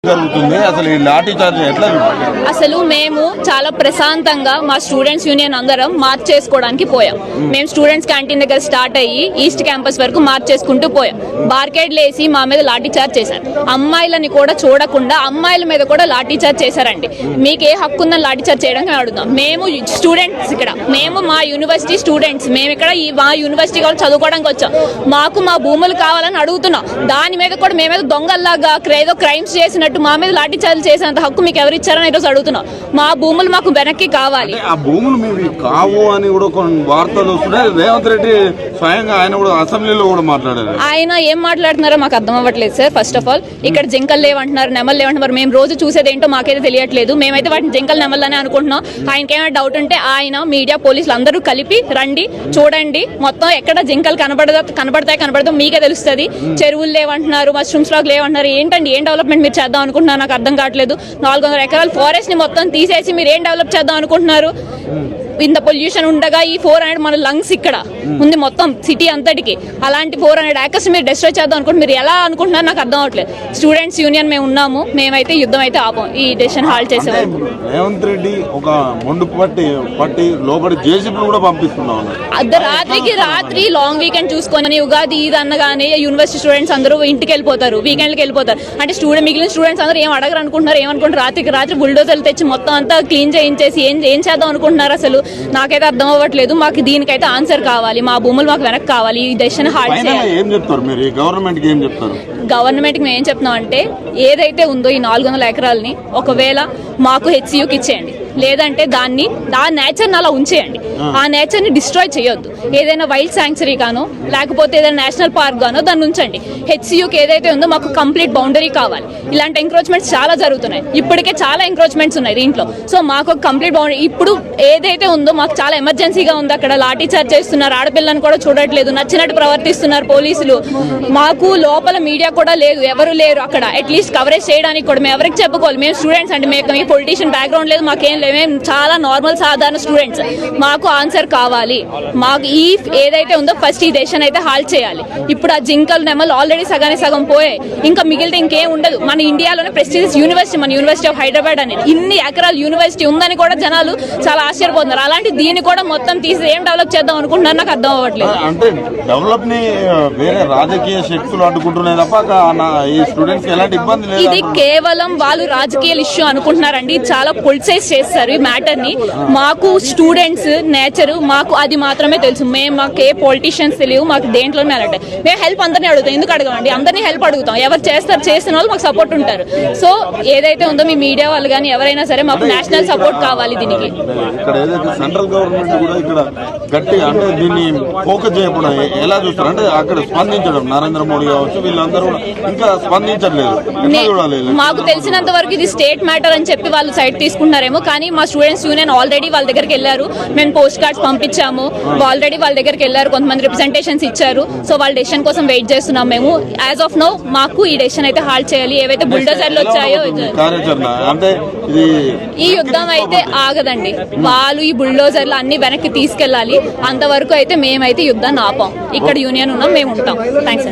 జరుగుతుంది అసలు ఈ లాఠీ చార్జ్ ఎట్లా? అసలు మేము చాలా ప్రశాంతంగా మా స్టూడెంట్స్ యూనియన్ అందరం మార్చ్ చేసుకోవడానికి పోయాం. మేము స్టూడెంట్స్ క్యాంటీన్ దగ్గర స్టార్ట్ అయ్యి ఈస్ట్ క్యాంపస్ వరకు మార్చ్ చేసుకుంటూ పోయాం. బార్కేడ్లు వేసి మా మీద లాఠీ చార్జ్ చేశారు. అమ్మాయిలని కూడా చూడకుండా అమ్మాయిల మీద కూడా లాఠీ చార్జ్ చేశారండి. మీకు ఏ హక్కు ఉందని లాఠీ చార్జ్ చేయడానికి అడుగుతాం. మేము స్టూడెంట్స్ ఇక్కడ, మేము మా యూనివర్సిటీ స్టూడెంట్స్, మేము ఇక్కడ మా యూనివర్సిటీ కావాలి చదువుకోవడానికి వచ్చాం. మాకు మా భూములు కావాలని అడుగుతున్నాం. దాని మీద కూడా మేమేదో దొంగల్లాగా ఏదో క్రైమ్స్ చేసినట్టు మా మీద లాఠీ చార్జ్ చేసేంత హక్కు మీకు ఎవరు ఇచ్చారని ఈరోజు అడుగుతున్నాం. మా భూములు మాకు వెనక్కి కావాలి. ఆ భూములు మీవి కావు అని కూడా కొన్ని వార్తలు వస్తున్నాయి. రేవంత్ రెడ్డి స్వయంగా ఆయన కూడా అసెంబ్లీలో కూడా మాట్లాడారు. ఆయన ఏం మాట్లాడుతున్నారో మాకు అర్థం అవ్వట్లేదు సార్. ఫస్ట్ ఆఫ్ ఆల్ ఇక్కడ జింకలు లేవంటున్నారు, నెమలు లేవంటున్నారు. మేము రోజు చూసేది ఏంటో మాకైతే తెలియట్లేదు. మేమైతే వాటిని జింకలు నెమలని అనుకుంటున్నాం. ఆయనకి ఏమైనా డౌట్ ఉంటే ఆయన మీడియా పోలీసులు అందరూ కలిపి రండి, చూడండి మొత్తం ఎక్కడ జింకలు కనబడతాయి మీకే తెలుస్తుంది. చెరువులు లేవంటున్నారు, మష్రూమ్స్ లాగా లేవంటున్నారు. ఏంటండి ఏం డెవలప్మెంట్ మీరు చేద్దాం అనుకుంటున్నారు? నాకు అర్థం కావట్లేదు. 400 ఎకరాల ఫారెస్ట్ ని మొత్తం తీసేసి మీరు ఏం డెవలప్ చేద్దాం అనుకుంటున్నారు? ఇంత పొల్యూషన్ ఉండగా ఈ 400 మన లంగ్స్ ఇక్కడ ఉంది మొత్తం సిటీ అంతటికి. అలాంటి 400 ఏకర్స్ మీరు డిస్ట్రాయ్ చేద్దాం అనుకుంటే మీరు ఎలా అనుకుంటున్నారు? నాకు అర్థం అవట్లేదు. స్టూడెంట్స్ యూనియన్ మేము ఉన్నాము, మేమైతే యుద్ధం అయితే ఆపం ఈ డెసిషన్ హాల్ట్ చేసేవారు. రేవంత్ రెడ్డి ఒక మొండు పట్టి లోపలి జేసీబీలు కూడా పంపిస్తున్నాం. రాత్రి లాంగ్ వీకెండ్ చూసుకొని ఉగాది ఇది అనగానే యూనివర్సిటీ స్టూడెంట్స్ అందరూ ఇంటికి వెళ్ళిపోతారు, వీకెండ్కి వెళ్ళిపోతారు. అంటే మిగిలిన స్టూడెంట్స్ అందరూ ఏం అడగరు అనుకుంటున్నారు, ఏమనుకుంటారు? రాత్రి బుల్డోజర్లు తెచ్చి మొత్తం అంతా క్లీన్ చేయించేసి ఏం చేద్దాం అనుకుంటున్నారు? అసలు నాకైతే అర్థం అవ్వట్లేదు. మాకు దీనికైతే ఆన్సర్ కావాలి. మా భూములు మాకు వెనక్కి కావాలి. ఈ డెసిషన్ హాల్ట్ చేయాలి. ఏం చెప్తారు మీరు గవర్నమెంట్ కి? ఏం చెప్తారు గవర్నమెంట్ కి? మేము ఏం చెప్తున్నాం అంటే ఏదైతే ఉందో ఈ 400 ఎకరాలని ఒకవేళ మాకు హెచ్సియుకి ఇచ్చేయండి, లేదంటే దాన్ని నేచర్ అలా ఉంచేయండి. ఆ నేచర్ ని డిస్ట్రాయ్ చేయొద్దు. ఏదైనా వైల్డ్ శాంక్చురీ గానో లేకపోతే ఏదైనా నేషనల్ పార్క్ గానో దాన్ని ఉంచండి. హెచ్సియుకి ఏదైతే ఉందో మాకు కంప్లీట్ బౌండరీ కావాలి. ఇలాంటి ఎంక్రోచ్మెంట్స్ చాలా జరుగుతున్నాయి. ఇప్పటికే చాలా ఎంక్రోచ్మెంట్స్ ఉన్నాయి దీంట్లో. సో మాకు ఒక కంప్లీట్ బౌండరీ ఇప్పుడు ఏదైతే ఉందో మాకు చాలా ఎమర్జెన్సీగా ఉంది. అక్కడ లాఠీ చార్జ్ చేస్తున్నారు, ఆడపిల్లని కూడా చూడట్లేదు, నచ్చినట్టు ప్రవర్తిస్తున్నారు పోలీసులు. మాకు లోపల మీడియా కూడా లేదు, ఎవరు లేరు అక్కడ అట్లీస్ట్ కవరేజ్ చేయడానికి కూడా. మేము ఎవరికి చెప్పుకోవాలి? మేము స్టూడెంట్స్ అండి, మేము పొలిటీషియన్ బ్యాక్గ్రౌండ్ లేదు, మాకేం లేదు, మేము చాలా నార్మల్ సాధారణ స్టూడెంట్స్. మాకు ఆన్సర్ కావాలి. మాకు ఈ ఏదైతే ఉందో ఫస్ట్ ఈ డెసిషన్ అయితే హాల్ట్ చేయాలి. ఇప్పుడు ఆ జింకలు నెమలు ఆల్రెడీ సగం పోయాయి, ఇంకా మిగిలితే ఇంకేం ఉండదు. మన ఇండియాలోనే ప్రెస్టీజియస్ యూనివర్సిటీ మన యూనివర్సిటీ ఆఫ్ హైదరాబాద్ అనేది. ఇన్ని ఎకరాల యూనివర్సిటీ ఉందని కూడా జనాలు చాలా ఆశ్చర్యపోతున్నారు. అలాంటి దీన్ని కూడా మొత్తం తీసి ఏం డెవలప్ చేద్దాం అనుకుంటున్నారు? నాకు అర్థం అవ్వట్లేదు. అంటే డెవలప్ ని వేరే రాజకీయ శక్తులు అడ్డుకుంటున్నాయి తప్ప ఈ స్టూడెంట్స్ ఎలాంటి ఇబ్బంది లేదు. ఇది కేవలం వాళ్ళు రాజకీయ ఇష్యూ అనుకుంటున్నారండి. చాలా పొలిటిసైజ్ చేస్తారు ఈ మ్యాటర్ ని. మాకు స్టూడెంట్స్ నేచర్ మాకు అది మాత్రమే తెలుసు. మాకు ఏ పొలిటీషియన్స్ తెలియవు, మాకు దేంట్లోనే అలాంటి. మేము హెల్ప్ అందరినీ అడుగుతాం. ఎందుకు అడగమండి? అందరినీ హెల్ప్ అడుగుతాం. ఎవరు చేసిన వాళ్ళు మాకు సపోర్ట్ ఉంటారు. సో ఏదైతే ఉందో మీ మీడియా వాళ్ళు కానీ ఎవరైనా సరే మాకు నేషనల్ సపోర్ట్ కావాలి దీనికి. ఇక్కడ ఏదైతే సెంట్రల్ గవర్నమెంట్ కూడా ఇక్కడ గట్టిగా అంటే దీన్ని ఫోకస్ చేయకుండా ఎలా చూస్తారు అంటే అక్కడ స్పందించడం నరేంద్ర మోడీ కావచ్చు వీళ్ళందరూ ఇంకా స్పందించట్లేదు. మాకు తెలిసినంత వరకు ఇది స్టేట్ మ్యాటర్ అని చెప్పి వాళ్ళు సైడ్ తీసుకుంటున్నారేమో, కానీ మా స్టూడెంట్స్ యూనియన్ ఆల్రెడీ వాళ్ళ దగ్గరికి వెళ్ళారు. మేము పోస్ట్ కార్డ్స్ పంపించాము, ఆల్రెడీ వాళ్ళ దగ్గరికి వెళ్ళారు, కొంతమంది రిప్రజెంటేషన్స్ ఇచ్చారు. సో వాళ్ళ డెసిషన్ కోసం వెయిట్ చేస్తున్నాం మేము. యాజ్ ఆఫ్ నౌ మాకు ఈ డెసిషన్ అయితే హాల్ట్ చేయాలి. ఏవైతే బుల్డోజర్లు వచ్చాయో ఈ యుద్ధం అయితే ఆగదండి. వాళ్ళు ఈ బుల్డోజర్లు అన్ని వెనక్కి తీసుకెళ్లాలి. అంతవరకు అయితే మేమైతే యుద్ధాన్ని ఆపాం. ఇక్కడ యూనియన్ ఉన్నాం, మేము ఉంటాం. థ్యాంక్స్.